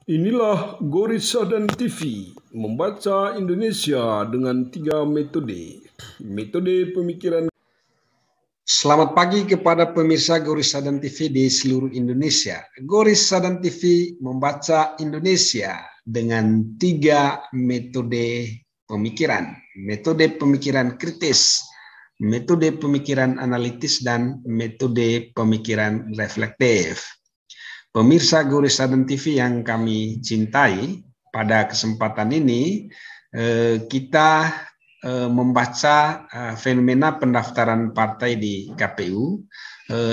Inilah Gorissa dan TV, membaca Indonesia dengan 3 metode. Metode pemikiran. Selamat pagi kepada pemirsa Gorissa dan TV di seluruh Indonesia. Gorissa dan TV membaca Indonesia dengan 3 metode pemikiran. Metode pemikiran kritis, metode pemikiran analitis, dan metode pemikiran reflektif. Pemirsa Gorissa dan TV yang kami cintai, pada kesempatan ini kita membaca fenomena pendaftaran partai di KPU,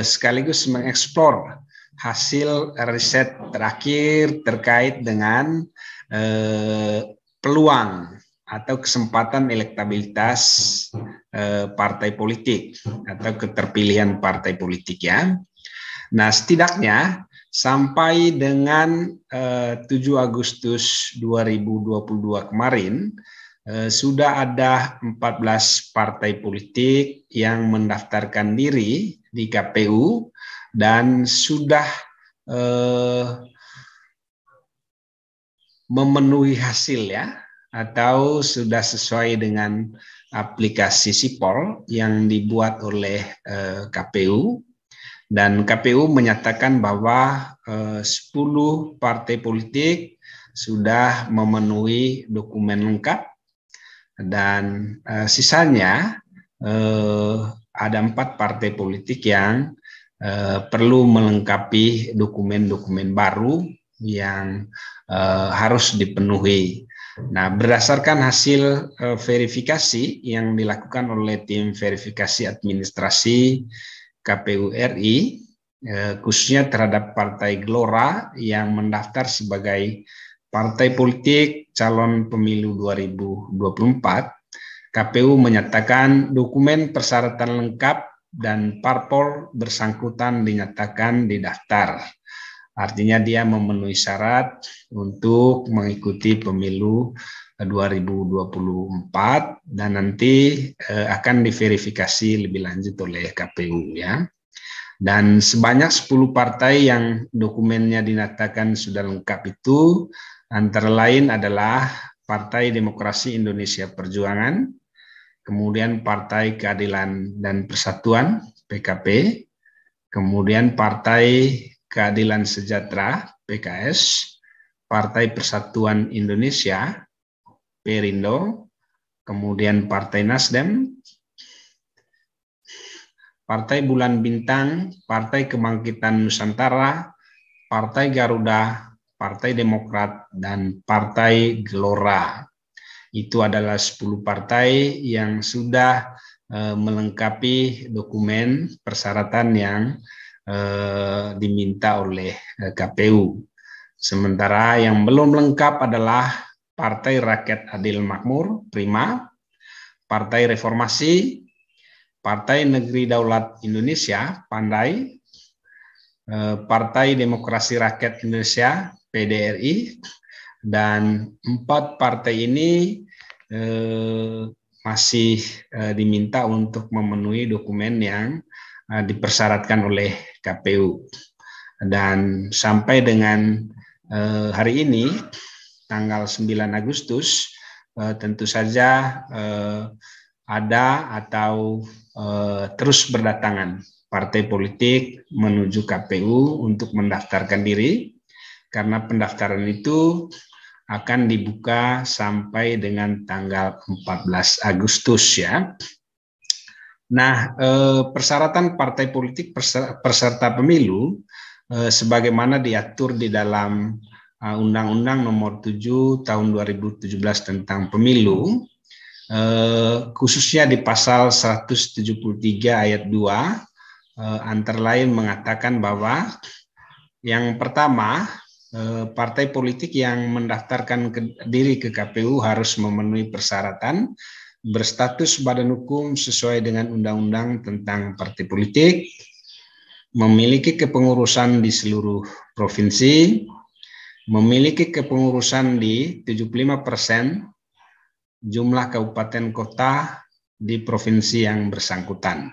sekaligus mengeksplor hasil riset terakhir terkait dengan peluang atau kesempatan elektabilitas partai politik atau keterpilihan partai politik ya. Nah, setidaknya sampai dengan 7 Agustus 2022 kemarin, sudah ada 14 partai politik yang mendaftarkan diri di KPU dan sudah memenuhi hasil ya, atau sudah sesuai dengan aplikasi Sipol yang dibuat oleh KPU. Dan KPU menyatakan bahwa 10 partai politik sudah memenuhi dokumen lengkap dan sisanya ada 4 partai politik yang perlu melengkapi dokumen-dokumen baru yang harus dipenuhi. Nah, berdasarkan hasil verifikasi yang dilakukan oleh tim verifikasi administrasi KPU RI, khususnya terhadap Partai Gelora yang mendaftar sebagai partai politik calon pemilu 2024, KPU menyatakan dokumen persyaratan lengkap dan parpol bersangkutan dinyatakan didaftar. Artinya dia memenuhi syarat untuk mengikuti pemilu 2024 dan nanti akan diverifikasi lebih lanjut oleh KPU ya. Dan sebanyak 10 partai yang dokumennya dinyatakan sudah lengkap itu antara lain adalah Partai Demokrasi Indonesia Perjuangan, kemudian Partai Keadilan dan Persatuan PKP, kemudian Partai Keadilan Sejahtera PKS, Partai Persatuan Indonesia Perindo, kemudian Partai Nasdem, Partai Bulan Bintang, Partai Kebangkitan Nusantara, Partai Garuda, Partai Demokrat, dan Partai Gelora. Itu adalah 10 partai yang sudah melengkapi dokumen persyaratan yang diminta oleh KPU. Sementara yang belum lengkap adalah Partai Rakyat Adil Makmur, Prima, Partai Reformasi, Partai Negeri Daulat Indonesia, Pandai, Partai Demokrasi Rakyat Indonesia, PDRI, dan 4 partai ini masih diminta untuk memenuhi dokumen yang dipersyaratkan oleh KPU. Dan sampai dengan hari ini, tanggal 9 Agustus, tentu saja ada atau terus berdatangan partai politik menuju KPU untuk mendaftarkan diri, karena pendaftaran itu akan dibuka sampai dengan tanggal 14 Agustus ya. Nah, persyaratan partai politik peserta pemilu sebagaimana diatur di dalam Undang-Undang Nomor 7 Tahun 2017 tentang Pemilu, khususnya di pasal 173 ayat 2, antara lain mengatakan bahwa yang pertama, partai politik yang mendaftarkan diri ke KPU harus memenuhi persyaratan berstatus badan hukum sesuai dengan Undang-Undang tentang Partai Politik, memiliki kepengurusan di seluruh provinsi, memiliki kepengurusan di 75% jumlah kabupaten kota di provinsi yang bersangkutan,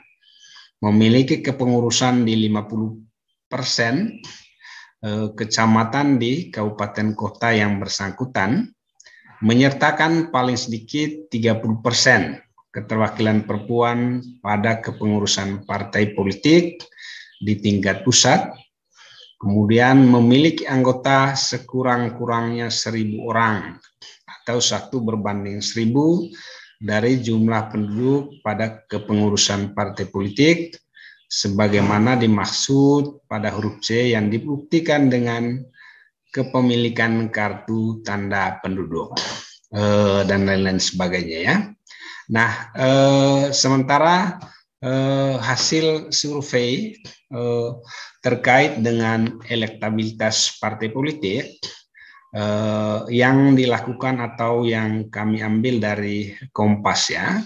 memiliki kepengurusan di 50% kecamatan di kabupaten kota yang bersangkutan, menyertakan paling sedikit 30% keterwakilan perempuan pada kepengurusan partai politik di tingkat pusat, kemudian memiliki anggota sekurang-kurangnya 1.000 orang atau 1:1000 dari jumlah penduduk pada kepengurusan partai politik, sebagaimana dimaksud pada huruf C yang dibuktikan dengan kepemilikan kartu tanda penduduk dan lain-lain sebagainya ya. Nah, sementara hasil survei terkait dengan elektabilitas partai politik yang dilakukan atau yang kami ambil dari Kompas ya.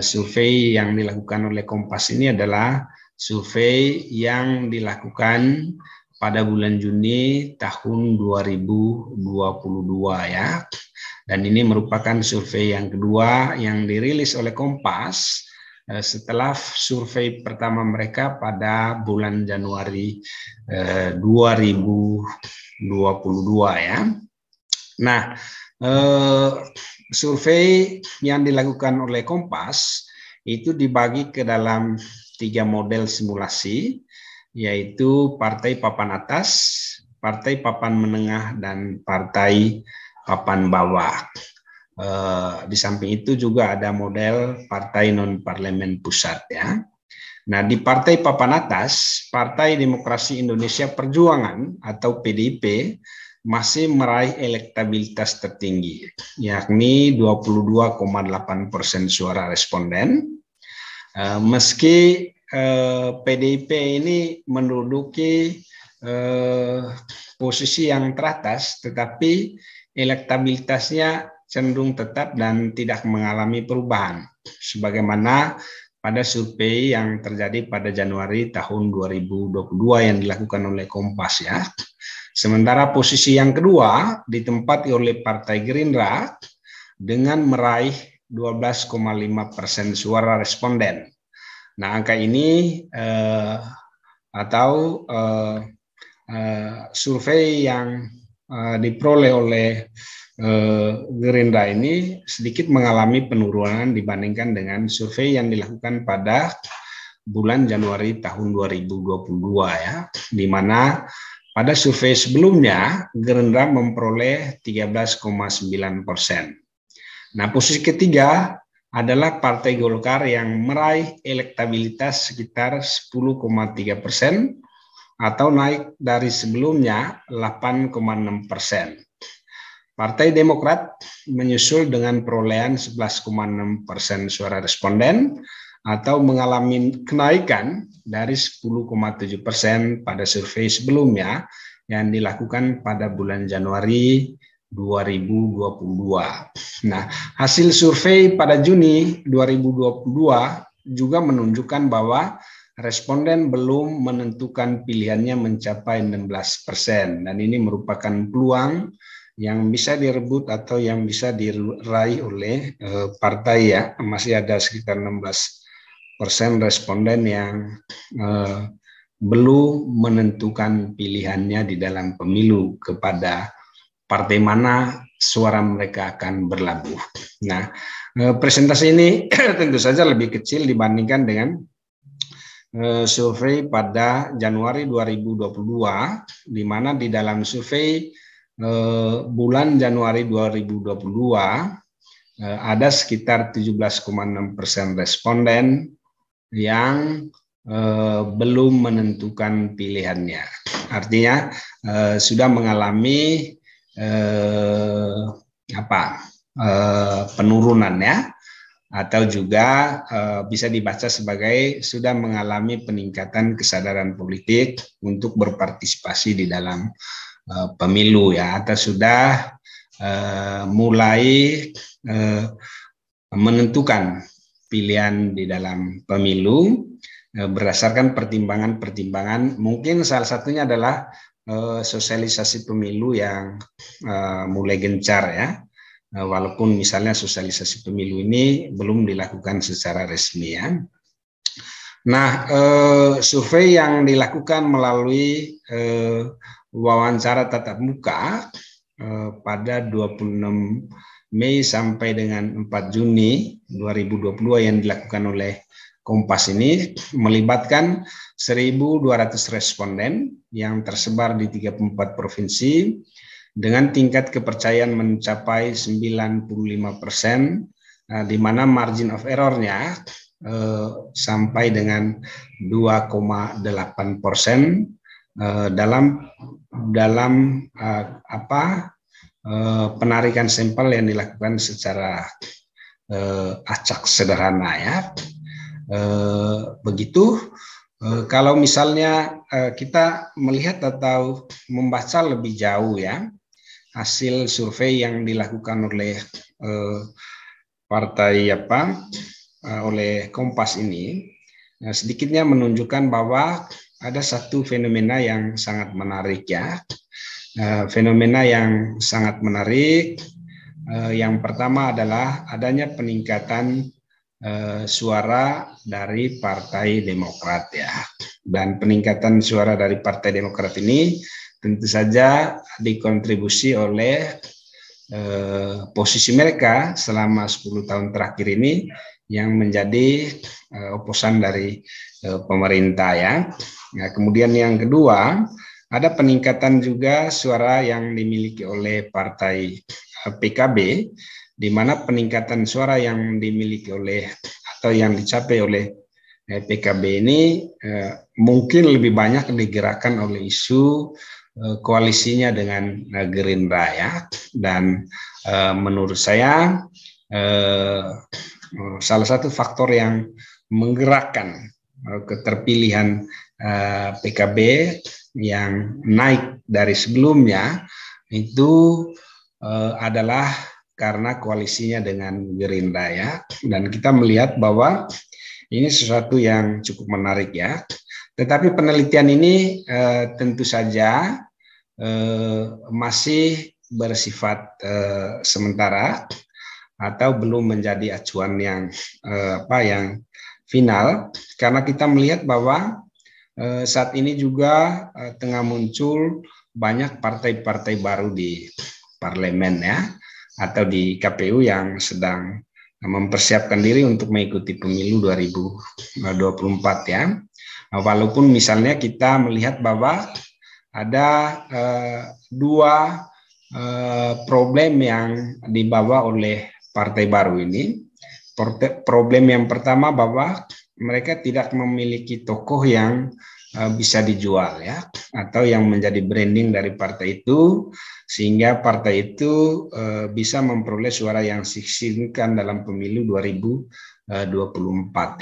Survei yang dilakukan oleh Kompas ini adalah survei yang dilakukan pada bulan Juni tahun 2022 ya. Dan ini merupakan survei yang kedua yang dirilis oleh Kompas setelah survei pertama mereka pada bulan Januari 2022 ya. Nah, survei yang dilakukan oleh Kompas itu dibagi ke dalam 3 model simulasi, yaitu partai papan atas, partai papan menengah, dan partai papan bawah. Di samping itu juga ada model partai non-parlemen pusat ya. Nah, di partai papan atas, Partai Demokrasi Indonesia Perjuangan atau PDIP masih meraih elektabilitas tertinggi, yakni 22,8% suara responden. Meski PDIP ini menduduki posisi yang teratas, tetapi elektabilitasnya cenderung tetap dan tidak mengalami perubahan, sebagaimana pada survei yang terjadi pada Januari tahun 2022 yang dilakukan oleh Kompas ya. Sementara posisi yang kedua ditempati oleh Partai Gerindra dengan meraih 12,5% suara responden. Nah, angka ini survei yang diperoleh oleh Gerindra ini sedikit mengalami penurunan dibandingkan dengan survei yang dilakukan pada bulan Januari tahun 2022 ya, di mana pada survei sebelumnya Gerindra memperoleh 13,9%. Nah, posisi ketiga adalah Partai Golkar yang meraih elektabilitas sekitar 10,3% atau naik dari sebelumnya 8,6%. Partai Demokrat menyusul dengan perolehan 11,6% suara responden atau mengalami kenaikan dari 10,7% pada survei sebelumnya yang dilakukan pada bulan Januari 2022. Nah, hasil survei pada Juni 2022 juga menunjukkan bahwa responden belum menentukan pilihannya mencapai 16%, dan ini merupakan peluang yang bisa direbut atau yang bisa diraih oleh partai ya. Masih ada sekitar 16% responden yang belum menentukan pilihannya di dalam pemilu kepada partai mana suara mereka akan berlabuh. Nah, presentasi ini tentu saja lebih kecil dibandingkan dengan survei pada Januari 2022, di mana di dalam survei bulan Januari 2022 ada sekitar 17,6% responden yang belum menentukan pilihannya. Artinya sudah mengalami penurunan ya, atau juga bisa dibaca sebagai sudah mengalami peningkatan kesadaran politik untuk berpartisipasi di dalam pemilu ya, atau sudah mulai menentukan pilihan di dalam pemilu berdasarkan pertimbangan-pertimbangan. Mungkin salah satunya adalah sosialisasi pemilu yang mulai gencar ya, walaupun misalnya sosialisasi pemilu ini belum dilakukan secara resmi ya. Nah, survei yang dilakukan melalui wawancara tatap muka pada 26 Mei sampai dengan 4 Juni 2022 yang dilakukan oleh Kompas ini melibatkan 1.200 responden yang tersebar di 34 provinsi dengan tingkat kepercayaan mencapai 95%, di mana margin of error-nya sampai dengan 2,8% dalam penarikan sampel yang dilakukan secara acak sederhana ya. Begitu. Kalau misalnya kita melihat atau membaca lebih jauh ya hasil survei yang dilakukan oleh oleh Kompas ini, sedikitnya menunjukkan bahwa ada satu fenomena yang sangat menarik ya. Fenomena yang sangat menarik yang pertama adalah adanya peningkatan suara dari Partai Demokrat ya. Dan peningkatan suara dari Partai Demokrat ini tentu saja dikontribusi oleh posisi mereka selama 10 tahun terakhir ini yang menjadi oposan dari pemerintah ya. Nah, kemudian yang kedua, ada peningkatan juga suara yang dimiliki oleh Partai PKB, di mana peningkatan suara yang dimiliki oleh atau yang dicapai oleh PKB ini mungkin lebih banyak digerakkan oleh isu koalisinya dengan Gerindra ya. Dan menurut saya salah satu faktor yang menggerakkan keterpilihan PKB yang naik dari sebelumnya itu adalah karena koalisinya dengan Gerindra ya. Dan kita melihat bahwa ini sesuatu yang cukup menarik ya. Tetapi penelitian ini tentu saja masih bersifat sementara atau belum menjadi acuan yang yang final, karena kita melihat bahwa saat ini juga tengah muncul banyak partai-partai baru di parlemen ya, atau di KPU yang sedang mempersiapkan diri untuk mengikuti pemilu 2024 ya. Walaupun misalnya kita melihat bahwa ada dua problem yang dibawa oleh partai baru ini. Problem yang pertama bahwa mereka tidak memiliki tokoh yang bisa dijual ya, atau yang menjadi branding dari partai itu, sehingga partai itu bisa memperoleh suara yang signifikan dalam pemilu 2024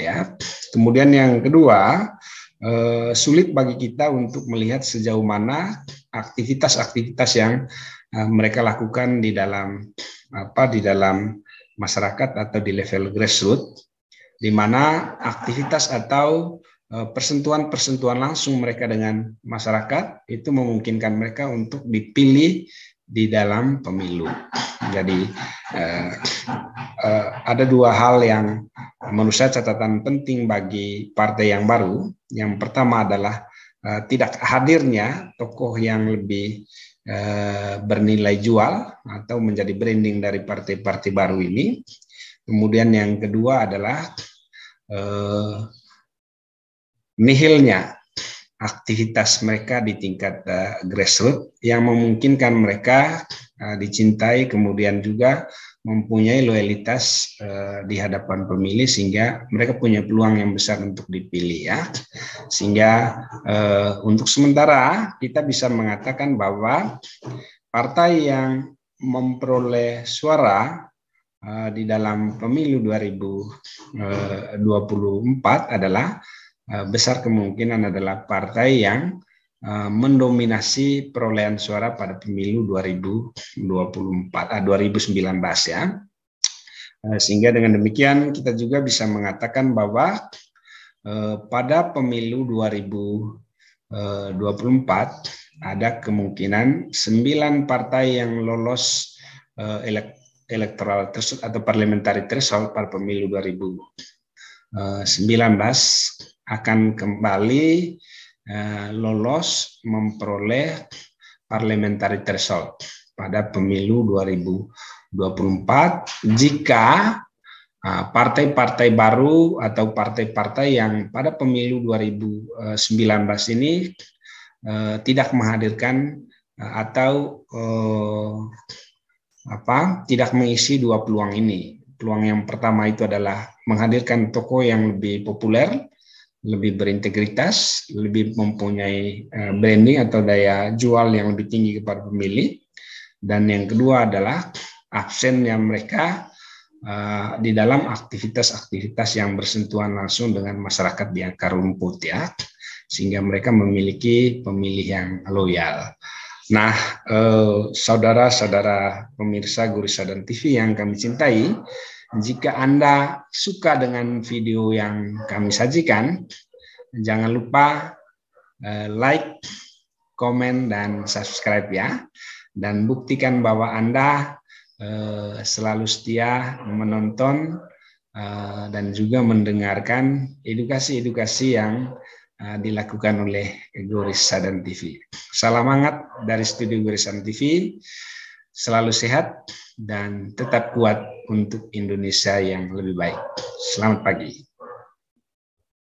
ya. Kemudian yang kedua, sulit bagi kita untuk melihat sejauh mana aktivitas-aktivitas yang mereka lakukan di dalam masyarakat atau di level grassroots, di mana aktivitas atau persentuhan-persentuhan langsung mereka dengan masyarakat itu memungkinkan mereka untuk dipilih di dalam pemilu. Jadi ada dua hal yang menurut saya catatan penting bagi partai yang baru. Yang pertama adalah tidak hadirnya tokoh yang lebih bernilai jual atau menjadi branding dari partai-partai baru ini. Kemudian yang kedua adalah nihilnya aktivitas mereka di tingkat grassroots yang memungkinkan mereka dicintai, kemudian juga mempunyai loyalitas di hadapan pemilih, sehingga mereka punya peluang yang besar untuk dipilih ya. Sehingga untuk sementara kita bisa mengatakan bahwa partai yang memperoleh suara di dalam pemilu 2024 adalah besar kemungkinan adalah partai yang mendominasi perolehan suara pada pemilu 2019 ya. Sehingga dengan demikian kita juga bisa mengatakan bahwa pada pemilu 2024 ada kemungkinan 9 partai yang lolos electoral threshold atau parliamentary threshold pada pemilu 2019 akan kembali lolos memperoleh parliamentary threshold pada pemilu 2024 jika partai-partai baru atau partai-partai yang pada pemilu 2019 ini tidak menghadirkan atau tidak mengisi dua peluang ini. Peluang yang pertama itu adalah menghadirkan tokoh yang lebih populer, lebih berintegritas, lebih mempunyai branding atau daya jual yang lebih tinggi kepada pemilih. Dan yang kedua adalah absennya mereka di dalam aktivitas-aktivitas yang bersentuhan langsung dengan masyarakat di akar rumput ya, sehingga mereka memiliki pemilih yang loyal. Nah, saudara-saudara pemirsa Guru Sadan TV yang kami cintai, jika Anda suka dengan video yang kami sajikan, jangan lupa like, komen, dan subscribe ya. Dan buktikan bahwa Anda selalu setia menonton dan juga mendengarkan edukasi-edukasi yang dilakukan oleh Guru Sadan TV. Salam hangat dari studio Guru Sadan TV. Selalu sehat dan tetap kuat untuk Indonesia yang lebih baik. Selamat pagi.